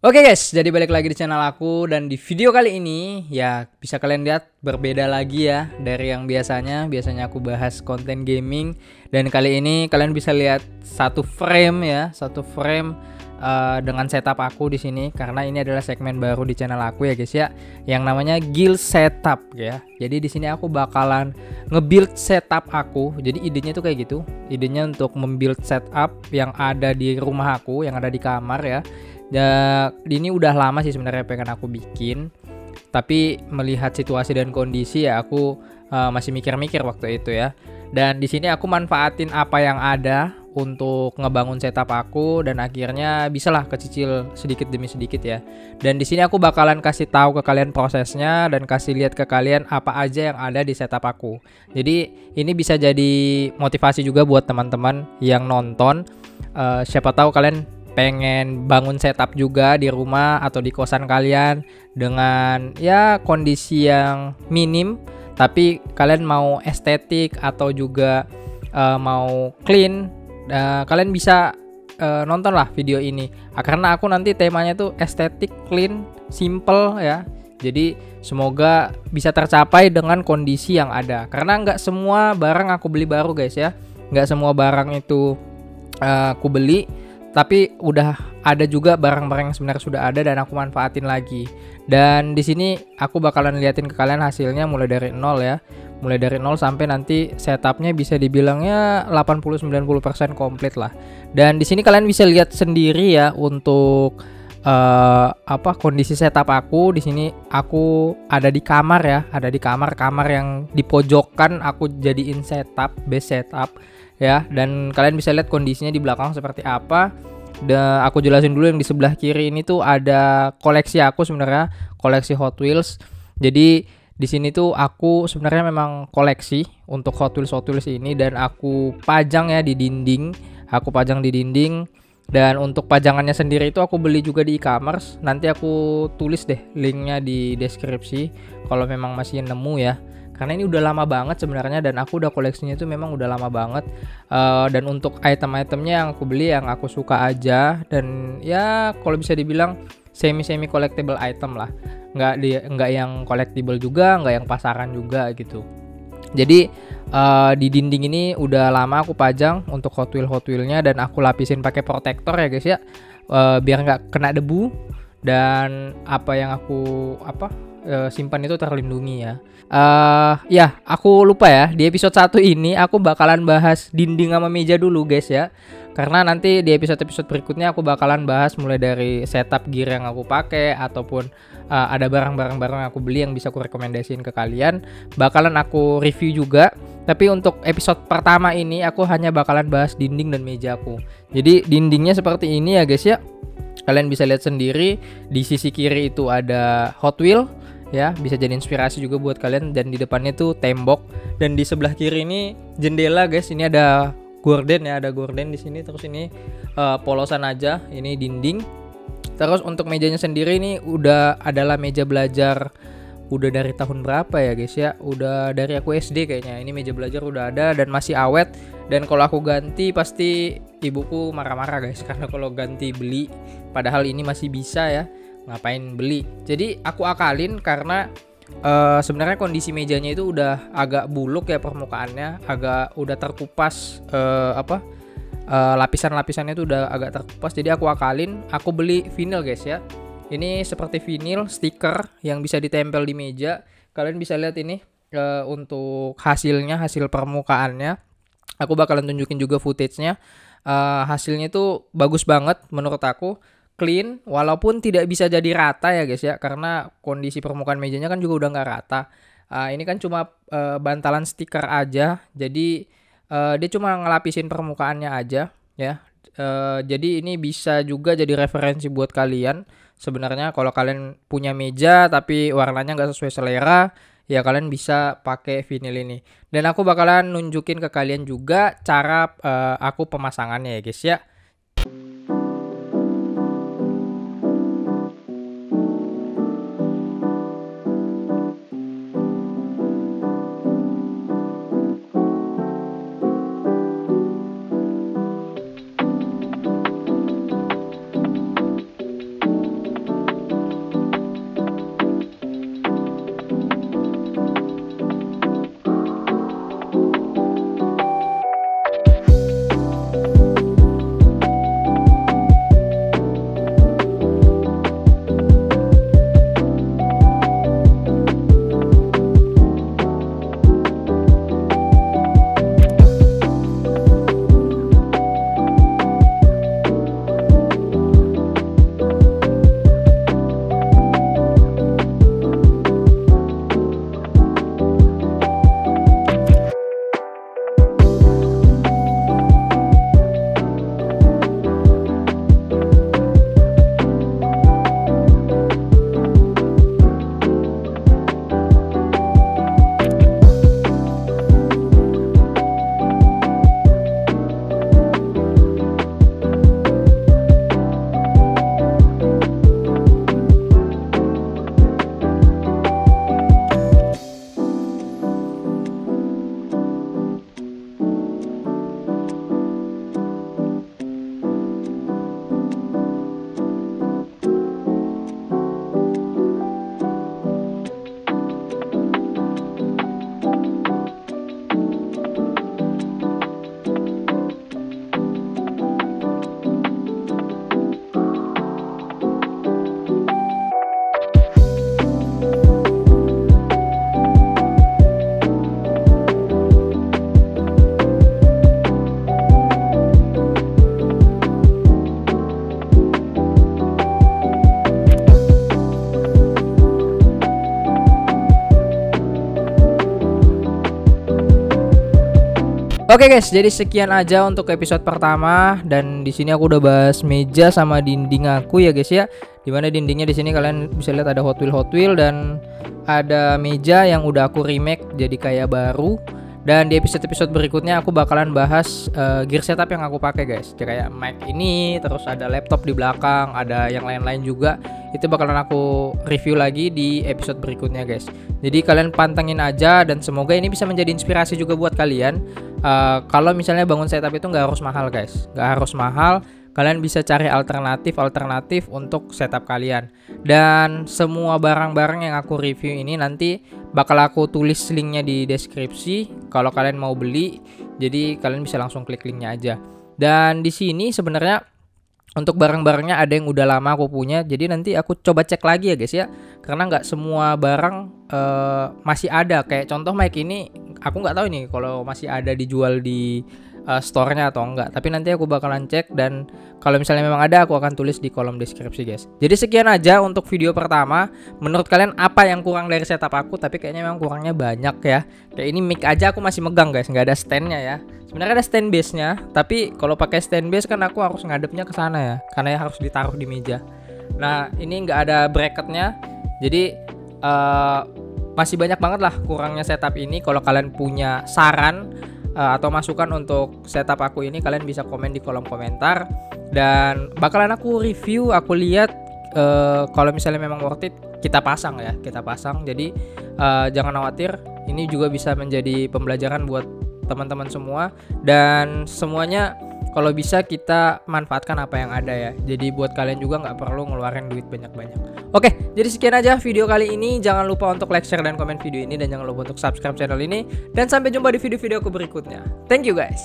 Oke guys, jadi balik lagi di channel aku dan di video kali ini ya bisa kalian lihat berbeda lagi ya dari yang biasanya. Biasanya aku bahas konten gaming dan kali ini kalian bisa lihat satu frame dengan setup aku di sini karena ini adalah segmen baru di channel aku ya guys ya, yang namanya guild setup ya. Jadi di sini aku bakalan nge-build setup aku. Jadi idenya tuh kayak gitu. Idenya untuk membuild setup yang ada di rumah aku, yang ada di kamar ya. Ya, ini udah lama sih sebenarnya pengen aku bikin, tapi melihat situasi dan kondisi ya aku masih mikir-mikir waktu itu ya. Dan di sini aku manfaatin apa yang ada untuk ngebangun setup aku dan akhirnya bisalah kecicil sedikit demi sedikit ya. Dan di sini aku bakalan kasih tahu ke kalian prosesnya dan kasih lihat ke kalian apa aja yang ada di setup aku. Jadi ini bisa jadi motivasi juga buat teman-teman yang nonton. Siapa tahu kalian pengen bangun setup juga di rumah atau di kosan kalian dengan ya kondisi yang minim, tapi kalian mau estetik atau juga mau clean, kalian bisa nontonlah video ini karena aku nanti temanya tuh estetik, clean, simple ya. Jadi semoga bisa tercapai dengan kondisi yang ada, karena nggak semua barang aku beli baru guys ya, nggak semua barang itu aku beli, tapi udah ada juga barang-barang yang sebenarnya sudah ada dan aku manfaatin lagi. Dan di sini aku bakalan liatin ke kalian hasilnya mulai dari nol ya. Mulai dari nol sampai nanti setupnya bisa dibilangnya 80-90% komplit lah. Dan di sini kalian bisa lihat sendiri ya untuk kondisi setup aku. Di sini aku ada di kamar ya, ada di kamar yang di pojokan aku jadiin setup, base setup ya. Dan kalian bisa lihat kondisinya di belakang seperti apa. Dan aku jelasin dulu yang di sebelah kiri ini tuh ada koleksi aku sebenarnya, koleksi Hot Wheels. Jadi di sini tuh aku sebenarnya memang koleksi untuk Hot Wheels ini dan aku pajang ya di dinding. Aku pajang di dinding. Dan untuk pajangannya sendiri itu aku beli juga di e-commerce. Nanti aku tulis deh linknya di deskripsi kalau memang masih nemu ya. Karena ini udah lama banget sebenarnya dan aku udah koleksinya itu memang udah lama banget. Dan untuk item-itemnya yang aku beli yang aku suka aja dan ya kalau bisa dibilang semi collectible item lah. Nggak yang collectible juga, nggak yang pasaran juga gitu. Jadi di dinding ini udah lama aku pajang untuk Hot Wheels-nya dan aku lapisin pakai protektor ya guys ya, biar nggak kena debu dan apa yang aku simpan itu terlindungi ya. Ya aku lupa ya, di episode 1 ini aku bakalan bahas dinding sama meja dulu guys ya. Karena nanti di episode-episode berikutnya aku bakalan bahas mulai dari setup gear yang aku pakai ataupun ada barang-barang baru yang aku beli yang bisa aku rekomendasiin ke kalian, bakalan aku review juga. Tapi untuk episode pertama ini aku hanya bakalan bahas dinding dan meja aku. Jadi dindingnya seperti ini ya guys ya. Kalian bisa lihat sendiri di sisi kiri itu ada Hot Wheel ya, bisa jadi inspirasi juga buat kalian. Dan di depannya tuh tembok dan di sebelah kiri ini jendela guys. Ini ada gorden ya, ada gorden di sini. Terus ini polosan aja, ini dinding. Terus untuk mejanya sendiri ini udah adalah meja belajar udah dari tahun berapa ya guys ya, udah dari aku SD kayaknya. Ini meja belajar udah ada dan masih awet, dan kalau aku ganti pasti ibuku marah-marah guys, karena kalau ganti beli padahal ini masih bisa ya, ngapain beli. Jadi aku akalin karena sebenarnya kondisi mejanya itu udah agak buluk ya, permukaannya agak udah terkupas, lapisan-lapisannya itu udah agak terkupas. Jadi aku akalin, aku beli vinyl guys ya. Ini seperti vinyl stiker yang bisa ditempel di meja. Kalian bisa lihat ini untuk hasilnya, hasil permukaannya. Aku bakalan tunjukin juga footage-nya. Hasilnya itu bagus banget menurut aku, clean, walaupun tidak bisa jadi rata ya guys ya, karena kondisi permukaan mejanya kan juga udah nggak rata. Ini kan cuma bantalan stiker aja, jadi dia cuma ngelapisin permukaannya aja ya. Jadi ini bisa juga jadi referensi buat kalian. Sebenarnya kalau kalian punya meja tapi warnanya nggak sesuai selera, ya kalian bisa pakai vinyl ini. Dan aku bakalan nunjukin ke kalian juga cara aku pemasangannya ya guys ya. Oke guys, jadi sekian aja untuk episode pertama, dan di sini aku udah bahas meja sama dinding aku ya guys ya. Dimana dindingnya di sini kalian bisa lihat ada Hot Wheel dan ada meja yang udah aku remake jadi kayak baru. Dan di episode-episode berikutnya aku bakalan bahas gear setup yang aku pakai guys. Jadi kayak mic ini, terus ada laptop di belakang, ada yang lain-lain juga. Itu bakalan aku review lagi di episode berikutnya guys. Jadi kalian pantengin aja, dan semoga ini bisa menjadi inspirasi juga buat kalian. Kalau misalnya bangun setup itu nggak harus mahal guys, nggak harus mahal. Kalian bisa cari alternatif untuk setup kalian. Dan semua barang-barang yang aku review ini nanti bakal aku tulis linknya di deskripsi kalau kalian mau beli. Jadi kalian bisa langsung klik linknya aja. Dan di sini sebenarnya untuk barang-barangnya ada yang udah lama aku punya. Jadi nanti aku coba cek lagi ya guys ya. Karena nggak semua barang masih ada. Kayak contoh mic ini aku nggak tahu nih kalau masih ada dijual di store-nya atau enggak. Tapi nanti aku bakalan cek, dan kalau misalnya memang ada aku akan tulis di kolom deskripsi guys. Jadi sekian aja untuk video pertama. Menurut kalian apa yang kurang dari setup aku? Tapi kayaknya memang kurangnya banyak ya. Kayak ini mic aja aku masih megang guys, nggak ada standnya ya. Sebenarnya ada stand base-nya, tapi kalau pakai stand base kan aku harus ngadepnya ke sana ya, karena harus ditaruh di meja. Nah ini nggak ada bracketnya, jadi masih banyak banget lah kurangnya setup ini. Kalau kalian punya saran atau masukan untuk setup aku ini, kalian bisa komen di kolom komentar, dan bakalan aku review. Aku lihat kalau misalnya memang worth it, kita pasang ya, kita pasang. Jadi jangan khawatir, ini juga bisa menjadi pembelajaran buat teman-teman semua, dan semuanya kalau bisa kita manfaatkan apa yang ada ya. Jadi buat kalian juga nggak perlu ngeluarin duit banyak-banyak. Oke, jadi sekian aja video kali ini. Jangan lupa untuk like, share, dan komen video ini, dan jangan lupa untuk subscribe channel ini. Dan sampai jumpa di video-video aku berikutnya. Thank you guys.